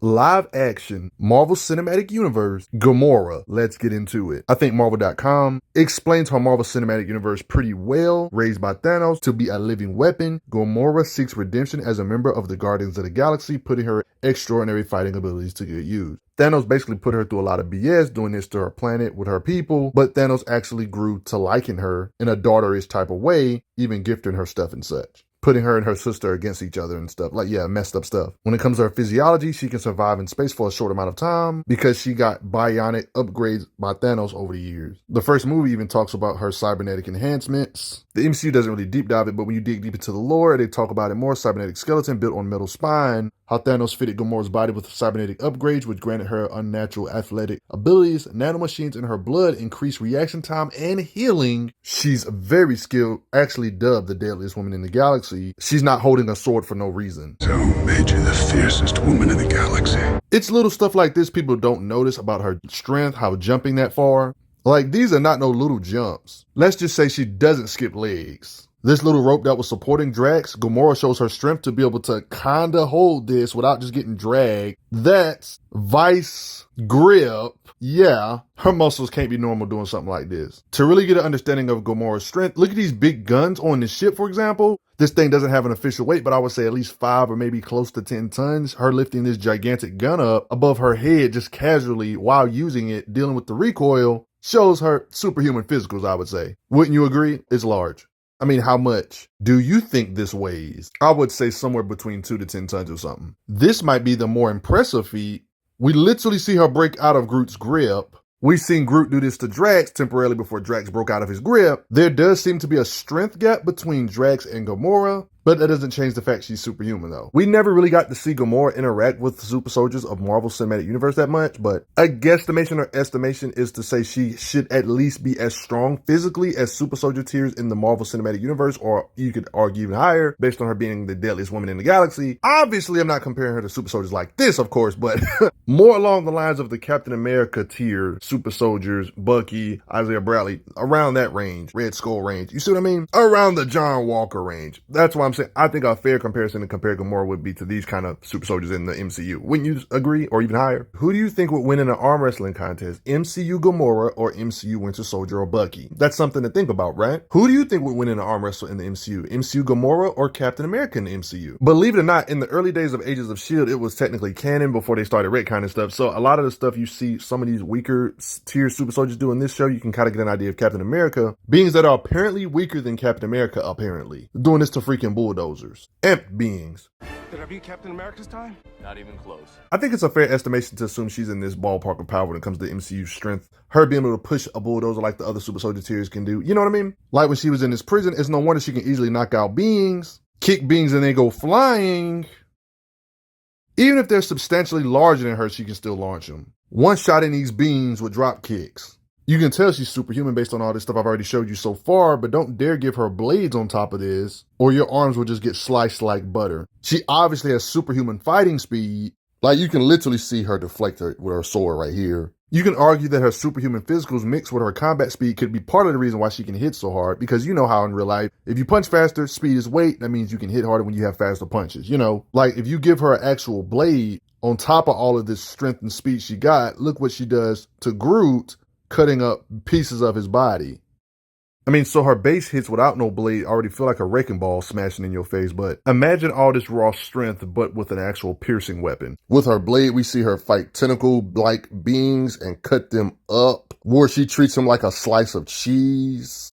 live action Marvel Cinematic Universe Gamora. Let's get into it. I think Marvel.com explains her Marvel Cinematic Universe pretty well. Raised by Thanos to be a living weapon, Gamora seeks redemption as a member of the Guardians of the Galaxy, putting her extraordinary fighting abilities to good use. Thanos basically put her through a lot of BS doing this to her planet with her people, but Thanos actually grew to liking her in a daughterish type of way, even gifting her stuff and such. Putting her and her sister against each other and stuff. Like, yeah, messed up stuff. When it comes to her physiology, she can survive in space for a short amount of time because she got bionic upgrades by Thanos over the years. The first movie even talks about her cybernetic enhancements. The MCU doesn't really deep dive it, but when you dig deep into the lore, they talk about it more. Cybernetic skeleton built on metal spine. How Thanos fitted Gamora's body with cybernetic upgrades, which granted her unnatural athletic abilities. Nanomachines in her blood increase reaction time and healing. She's very skilled, actually dubbed the deadliest woman in the galaxy. She's not holding a sword for no reason. So made you the fiercest woman in the galaxy. It's little stuff like this people don't notice about her strength, how jumping that far. Like, these are not no little jumps. Let's just say she doesn't skip legs. This little rope that was supporting Drax, Gamora shows her strength to be able to kinda hold this without just getting dragged. That's vice grip. Yeah, her muscles can't be normal doing something like this. To really get an understanding of Gamora's strength, look at these big guns on this ship, for example. This thing doesn't have an official weight, but I would say at least 5 or maybe close to 10 tons. Her lifting this gigantic gun up above her head just casually while using it, dealing with the recoil, shows her superhuman physicals, I would say. Wouldn't you agree? It's large. I mean, how much do you think this weighs? I would say somewhere between 2 to 10 tons or something. This might be the more impressive feat. We literally see her break out of Groot's grip. We've seen Groot do this to Drax temporarily before Drax broke out of his grip. There does seem to be a strength gap between Drax and Gamora, but that doesn't change the fact she's superhuman though. We never really got to see Gamora interact with the super soldiers of Marvel Cinematic Universe that much, but a guesstimation or estimation is to say she should at least be as strong physically as super soldier tiers in the Marvel Cinematic Universe, or you could argue even higher based on her being the deadliest woman in the galaxy. Obviously, I'm not comparing her to super soldiers like this, of course, but more along the lines of the Captain America tier super soldiers, Bucky, Isaiah Bradley, around that range, Red Skull range. You see what I mean? Around the John Walker range. That's why I'm saying I think a fair comparison to compare Gamora would be to these kind of super soldiers in the MCU. Wouldn't you agree? Or even higher? Who do you think would win in an arm wrestling contest? MCU Gamora or MCU Winter Soldier or Bucky? That's something to think about, right? Who do you think would win in an arm wrestle in the MCU? MCU Gamora or Captain America in the MCU? Believe it or not, in the early days of Agents of S.H.I.E.L.D., it was technically canon before they started retconning stuff. So a lot of the stuff you see some of these weaker tier super soldiers do in this show, you can kind of get an idea of Captain America. Beings that are apparently weaker than Captain America, apparently. Doing this to freaking bulldozers. Imp beings. Did I beat Captain America's time? Not even close. I think it's a fair estimation to assume she's in this ballpark of power when it comes to MCU strength. Her being able to push a bulldozer like the other super soldier tiers can do. You know what I mean? Like when she was in this prison, it's no wonder she can easily knock out beings, kick beings, and they go flying. Even if they're substantially larger than her, she can still launch them. One shot in these beings with drop kicks. You can tell she's superhuman based on all this stuff I've already showed you so far, but don't dare give her blades on top of this, or your arms will just get sliced like butter. She obviously has superhuman fighting speed. Like, you can literally see her deflect her with her sword right here. You can argue that her superhuman physicals mixed with her combat speed could be part of the reason why she can hit so hard, because you know how in real life, if you punch faster, speed is weight, that means you can hit harder when you have faster punches. You know, like if you give her an actual blade on top of all of this strength and speed she got, look what she does to Groot, cutting up pieces of his body. I mean, so her base hits without no blade already feel like a wrecking ball smashing in your face, but imagine all this raw strength, but with an actual piercing weapon. With her blade, we see her fight tentacle-like beings and cut them up, where she treats them like a slice of cheese.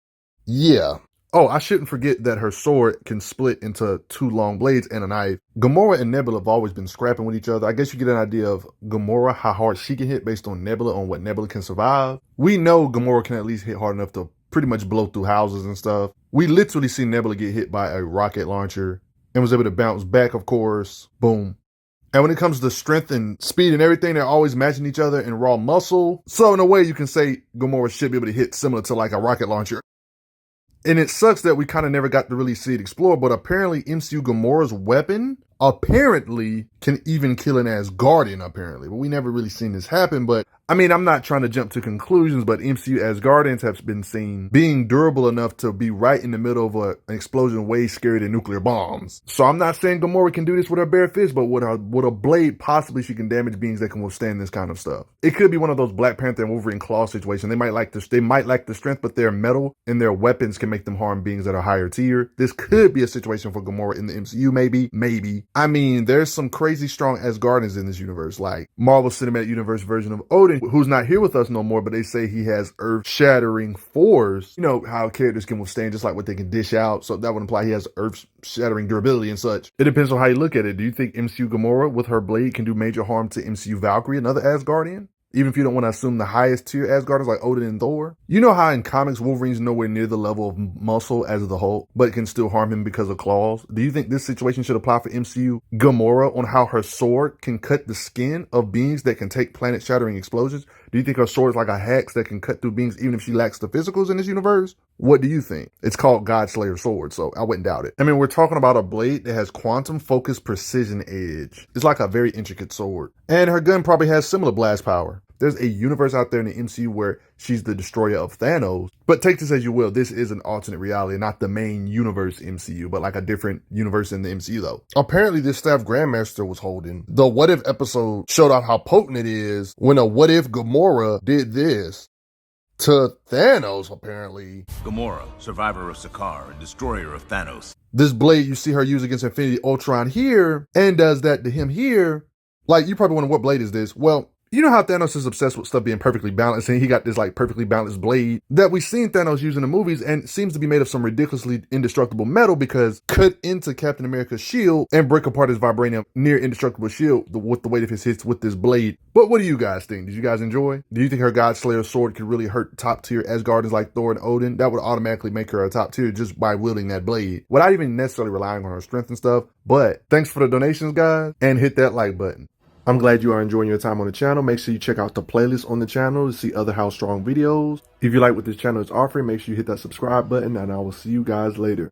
Yeah. Oh, I shouldn't forget that her sword can split into 2 long blades and a knife. Gamora and Nebula have always been scrapping with each other. I guess you get an idea of Gamora, how hard she can hit based on Nebula, on what Nebula can survive. We know Gamora can at least hit hard enough to pretty much blow through houses and stuff. We literally see Nebula get hit by a rocket launcher and was able to bounce back, of course. Boom. And when it comes to strength and speed and everything, they're always matching each other in raw muscle. So in a way, you can say Gamora should be able to hit similar to like a rocket launcher. And it sucks that we kind of never got to really see it explored, but apparently MCU Gamora's weapon apparently can even kill an Asgardian, apparently. But we never really seen this happen, but I mean, I'm not trying to jump to conclusions, but MCU Asgardians have been seen being durable enough to be right in the middle of an explosion way scarier than nuclear bombs. So I'm not saying Gamora can do this with her bare fist, but with a blade, possibly she can damage beings that can withstand this kind of stuff. It could be one of those Black Panther and Wolverine claw situations. They might lack the strength, but their metal and their weapons can make them harm beings that are higher tier. This could be a situation for Gamora in the MCU, maybe. I mean, there's some crazy strong Asgardians in this universe, like Marvel Cinematic Universe version of Odin, who's not here with us no more, but they say he has earth-shattering force. You know how characters can withstand just like what they can dish out, so that would imply he has earth-shattering durability and such. It depends on how you look at it. Do you think MCU Gamora with her blade can do major harm to MCU Valkyrie, another Asgardian? Even if you don't want to assume the highest tier Asgardians like Odin and Thor. You know how in comics Wolverine's nowhere near the level of muscle as the Hulk, but can still harm him because of claws? Do you think this situation should apply for MCU Gamora on how her sword can cut the skin of beings that can take planet-shattering explosions? Do you think her sword is like a hex that can cut through beings even if she lacks the physicals in this universe? What do you think? It's called Godslayer sword, so I wouldn't doubt it. I mean, we're talking about a blade that has quantum-focused precision edge. It's like a very intricate sword. And her gun probably has similar blast power. There's a universe out there in the MCU where she's the destroyer of Thanos. But take this as you will, this is an alternate reality, not the main universe MCU, but like a different universe in the MCU though. Apparently this staff Grandmaster was holding. The What If episode showed off how potent it is when a What If Gamora did this to Thanos, apparently. Gamora, survivor of Sakaar and destroyer of Thanos. This blade you see her use against Infinity Ultron here and does that to him here. Like, you probably wonder, what blade is this? Well, you know how Thanos is obsessed with stuff being perfectly balanced, and he got this like perfectly balanced blade that we've seen Thanos use in the movies, and seems to be made of some ridiculously indestructible metal because cut into Captain America's shield and break apart his vibranium near indestructible shield with the weight of his hits with this blade. But what do you guys think? Did you guys enjoy? Do you think her Godslayer sword could really hurt top tier Asgardians like Thor and Odin? That would automatically make her a top tier just by wielding that blade, without even necessarily relying on her strength and stuff. But thanks for the donations, guys, and hit that like button. I'm glad you are enjoying your time on the channel. Make sure you check out the playlist on the channel to see other How Strong videos. If you like what this channel is offering, make sure you hit that subscribe button, and I will see you guys later.